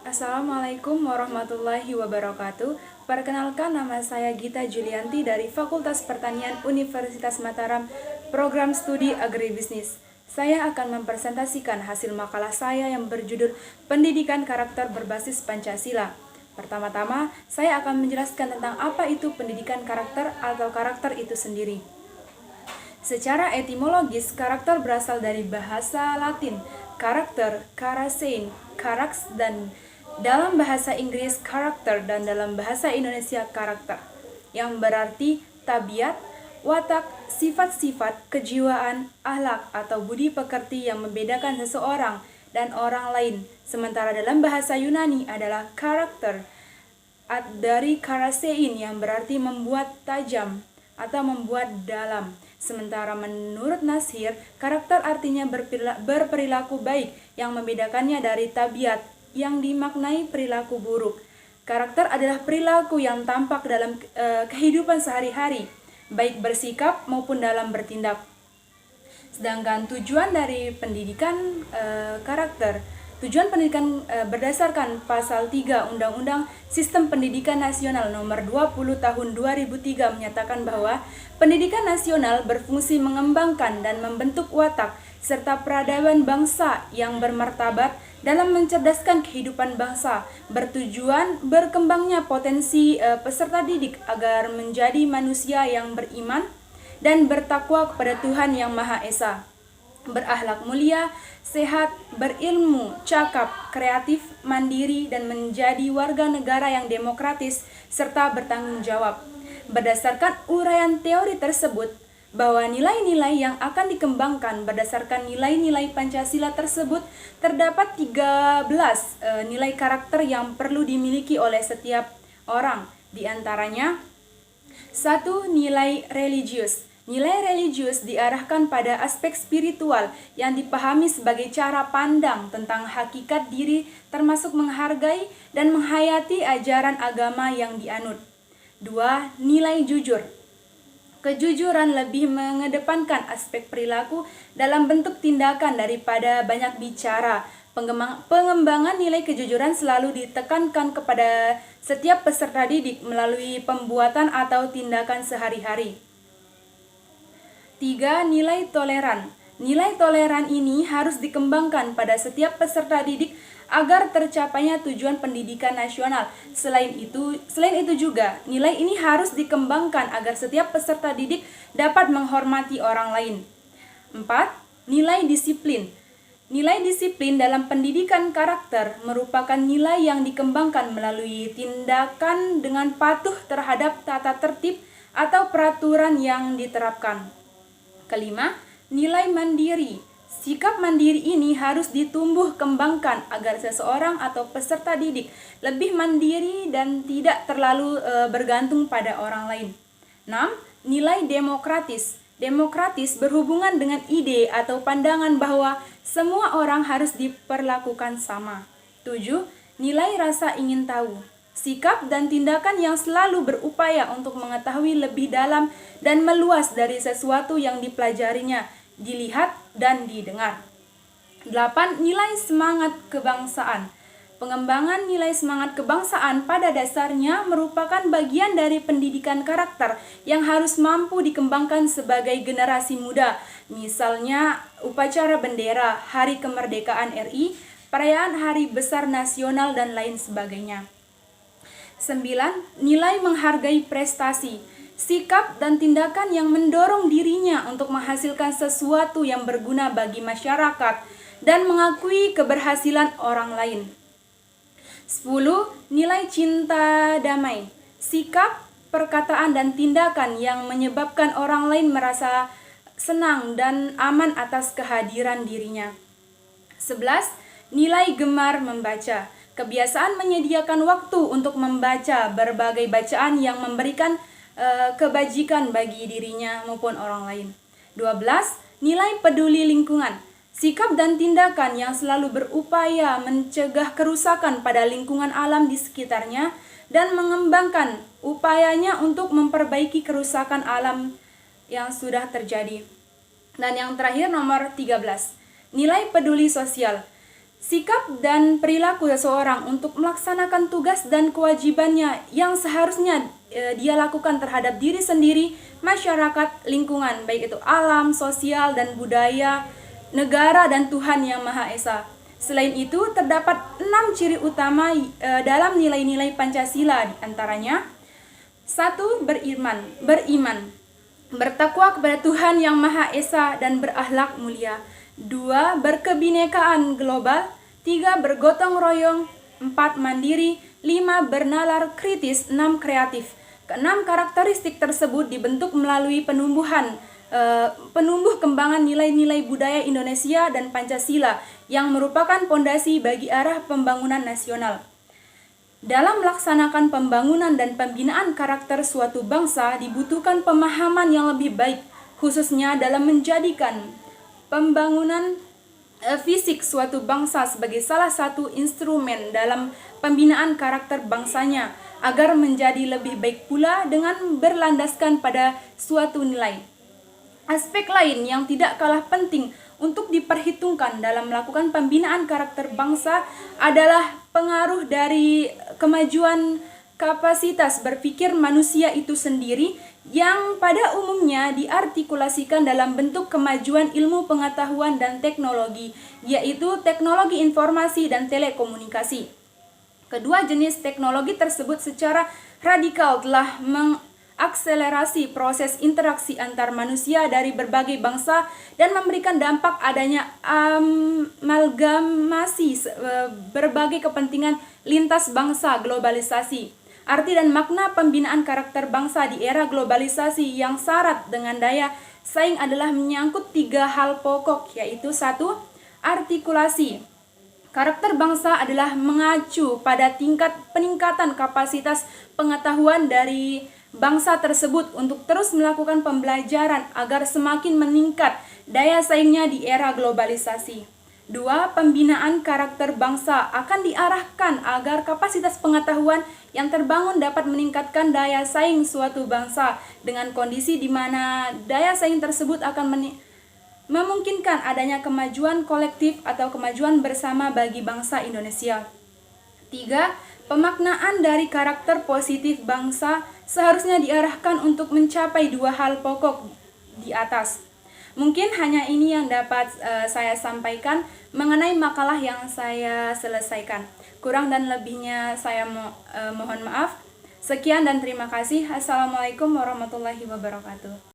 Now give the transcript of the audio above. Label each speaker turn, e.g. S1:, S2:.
S1: Assalamualaikum warahmatullahi wabarakatuh. Perkenalkan, nama saya Gita Julianti dari Fakultas Pertanian Universitas Mataram, Program Studi Agribisnis. Saya akan mempresentasikan hasil makalah saya yang berjudul Pendidikan Karakter Berbasis Pancasila. Pertama-tama, saya akan menjelaskan tentang apa itu pendidikan karakter atau karakter itu sendiri. Secara etimologis, karakter berasal dari bahasa Latin, karakter, karasein, karaks, dan dalam bahasa Inggris karakter, dan dalam bahasa Indonesia karakter, yang berarti tabiat, watak, sifat-sifat, kejiwaan, akhlak, atau budi pekerti yang membedakan seseorang dan orang lain. Sementara dalam bahasa Yunani adalah karakter, dari karasein yang berarti membuat tajam atau membuat dalam. Sementara menurut Nasir, karakter artinya berperilaku baik yang membedakannya dari tabiat yang dimaknai perilaku buruk. Karakter adalah perilaku yang tampak dalam kehidupan sehari-hari, baik bersikap maupun dalam bertindak. Sedangkan tujuan dari pendidikan karakter, tujuan pendidikan berdasarkan pasal 3 Undang-Undang Sistem Pendidikan Nasional nomor 20 tahun 2003 menyatakan bahwa pendidikan nasional berfungsi mengembangkan dan membentuk watak serta peradaban bangsa yang bermartabat dalam mencerdaskan kehidupan bangsa, bertujuan berkembangnya potensi peserta didik agar menjadi manusia yang beriman dan bertakwa kepada Tuhan Yang Maha Esa, berakhlak mulia, sehat, berilmu, cakap, kreatif, mandiri, dan menjadi warga negara yang demokratis serta bertanggung jawab. Berdasarkan uraian teori tersebut, bahwa nilai-nilai yang akan dikembangkan berdasarkan nilai-nilai Pancasila tersebut terdapat 13 nilai karakter yang perlu dimiliki oleh setiap orang. Di antaranya, 1. Nilai religius. Nilai religius diarahkan pada aspek spiritual yang dipahami sebagai cara pandang tentang hakikat diri, termasuk menghargai dan menghayati ajaran agama yang dianut. 2. Nilai jujur. Kejujuran lebih mengedepankan aspek perilaku dalam bentuk tindakan daripada banyak bicara. Pengembangan nilai kejujuran selalu ditekankan kepada setiap peserta didik melalui pembuatan atau tindakan sehari-hari. 3. Nilai toleran. Nilai toleran ini harus dikembangkan pada setiap peserta didik agar tercapainya tujuan pendidikan nasional. Selain itu juga, nilai ini harus dikembangkan agar setiap peserta didik dapat menghormati orang lain. 4. Nilai disiplin. Nilai disiplin dalam pendidikan karakter merupakan nilai yang dikembangkan melalui tindakan dengan patuh terhadap tata tertib atau peraturan yang diterapkan. 5. Nilai mandiri. Sikap mandiri ini harus ditumbuh kembangkan agar seseorang atau peserta didik lebih mandiri dan tidak terlalu bergantung pada orang lain. 6. Nilai demokratis. Demokratis berhubungan dengan ide atau pandangan bahwa semua orang harus diperlakukan sama. 7. Nilai rasa ingin tahu. Sikap dan tindakan yang selalu berupaya untuk mengetahui lebih dalam dan meluas dari sesuatu yang dipelajarinya, dilihat dan didengar. 8. Nilai semangat kebangsaan. Pengembangan nilai semangat kebangsaan pada dasarnya merupakan bagian dari pendidikan karakter yang harus mampu dikembangkan sebagai generasi muda. Misalnya upacara bendera, Hari Kemerdekaan RI, perayaan Hari Besar Nasional, dan lain sebagainya. 9. Nilai menghargai prestasi. Sikap dan tindakan yang mendorong dirinya untuk menghasilkan sesuatu yang berguna bagi masyarakat dan mengakui keberhasilan orang lain. 10. Nilai cinta damai. Sikap, perkataan, dan tindakan yang menyebabkan orang lain merasa senang dan aman atas kehadiran dirinya. 11. Nilai gemar membaca. Kebiasaan menyediakan waktu untuk membaca berbagai bacaan yang memberikan kebajikan bagi dirinya maupun orang lain. 12. Nilai peduli lingkungan. Sikap dan tindakan yang selalu berupaya mencegah kerusakan pada lingkungan alam di sekitarnya dan mengembangkan upayanya untuk memperbaiki kerusakan alam yang sudah terjadi. Dan yang terakhir, nomor 13. Nilai peduli sosial. Sikap dan perilaku seseorang untuk melaksanakan tugas dan kewajibannya yang seharusnya dia lakukan terhadap diri sendiri, masyarakat, lingkungan, baik itu alam, sosial, dan budaya, negara, dan Tuhan Yang Maha Esa. Selain itu, terdapat 6 ciri utama dalam nilai-nilai Pancasila, diantaranya: 1. Beriman, bertakwa kepada Tuhan Yang Maha Esa dan berakhlak mulia. 2. Berkebinekaan global. 3. Bergotong royong. 4. Mandiri. 5. Bernalar kritis. 6. Kreatif. Keenam karakteristik tersebut dibentuk melalui penumbuh kembangan nilai-nilai budaya Indonesia dan Pancasila yang merupakan pondasi bagi arah pembangunan nasional. Dalam melaksanakan pembangunan dan pembinaan karakter suatu bangsa dibutuhkan pemahaman yang lebih baik, khususnya dalam menjadikan pembangunan fisik suatu bangsa sebagai salah satu instrumen dalam pembinaan karakter bangsanya, agar menjadi lebih baik pula dengan berlandaskan pada suatu nilai. Aspek lain yang tidak kalah penting untuk diperhitungkan dalam melakukan pembinaan karakter bangsa adalah pengaruh dari kemajuan kapasitas berpikir manusia itu sendiri, yang pada umumnya diartikulasikan dalam bentuk kemajuan ilmu pengetahuan dan teknologi, yaitu teknologi informasi dan telekomunikasi. Kedua jenis teknologi tersebut secara radikal telah akselerasi proses interaksi antar manusia dari berbagai bangsa dan memberikan dampak adanya amalgamasi berbagai kepentingan lintas bangsa globalisasi. Arti dan makna pembinaan karakter bangsa di era globalisasi yang syarat dengan daya saing adalah menyangkut 3 hal pokok, yaitu 1. Artikulasi. Karakter bangsa adalah mengacu pada tingkat peningkatan kapasitas pengetahuan dari bangsa tersebut untuk terus melakukan pembelajaran agar semakin meningkat daya saingnya di era globalisasi. 2. Pembinaan karakter bangsa akan diarahkan agar kapasitas pengetahuan yang terbangun dapat meningkatkan daya saing suatu bangsa dengan kondisi di mana daya saing tersebut akan memungkinkan adanya kemajuan kolektif atau kemajuan bersama bagi bangsa Indonesia. 3. Pemaknaan dari karakter positif bangsa seharusnya diarahkan untuk mencapai 2 hal pokok di atas. Mungkin hanya ini yang dapat saya sampaikan mengenai makalah yang saya selesaikan. Kurang dan lebihnya saya mohon maaf. Sekian dan terima kasih. Assalamualaikum warahmatullahi wabarakatuh.